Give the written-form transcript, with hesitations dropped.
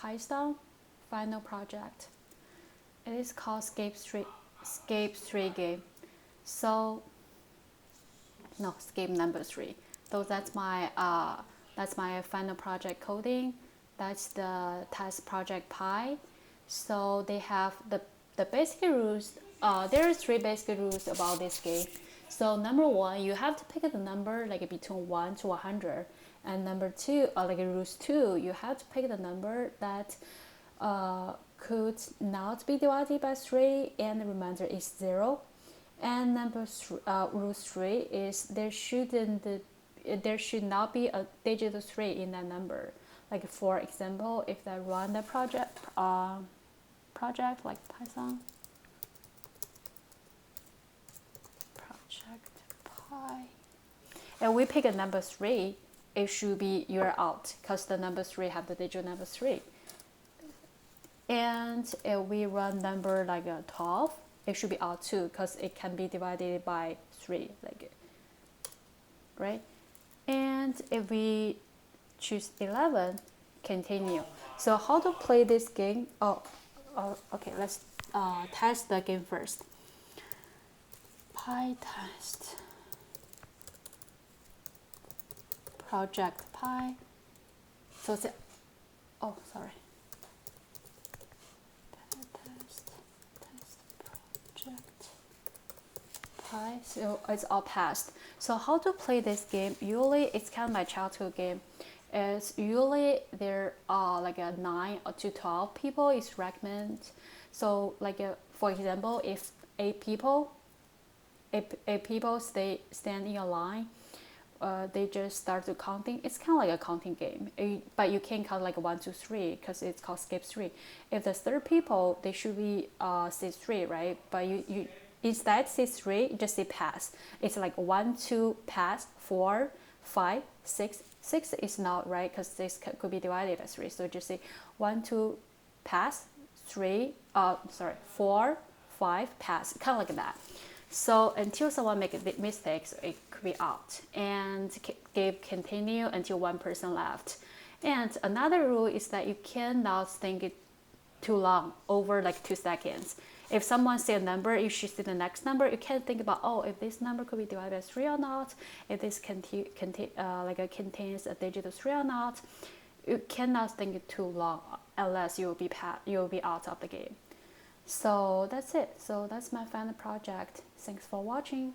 Python Final project. It is called Escape 3 game. So no, skip number 3. So that's my final project coding. That's the test project Pi. So they have the basic rules. There are 3 basic rules about this game. So number 1, you have to pick the number like between 1 to 100, and number 2, like rules 2, you have to pick the number that could not be divided by 3 and the remainder is 0. And rule 3 is there should not be a digit 3 in that number. Like for example, if I run the project like Python project Pi, and we pick a number 3, it should be you're out because the number 3 have the digit number 3. And if we run number like 12, it should be out too because it can be divided by 3, like, right? And if we choose 11, continue. So how to play this game? Okay, let's test the game first. Pi test project Pi. So it's sorry. Pi. So it's all passed. So how to play this game? Usually it's kind of my childhood game. It's usually there are like a 9 to 12 people is recommended. So like for example, if 8 people stand in a line, they just start to counting. It's kind of like a counting game, but you can count like 1, 2, 3 because it's called skip 3. If there's 3 people, they should be say 3, right? But you instead say 3, just say pass. It's like 1, 2 pass, 4, 5, 6. 6 is not right because this could be divided by 3. So just say 1, 2 pass, 4, 5 pass, kind of like that. So until someone makes mistakes, it could be out, and give continue until 1 person left. And another rule is that you cannot think it too long, over like 2 seconds. If someone say a number, you should see the next number. You can't think about, if this number could be divided by 3 or not, if this contains a digit of 3 or not. You cannot think it too long, unless you'll be out of the game. So that's it. So that's my final project. Thanks for watching.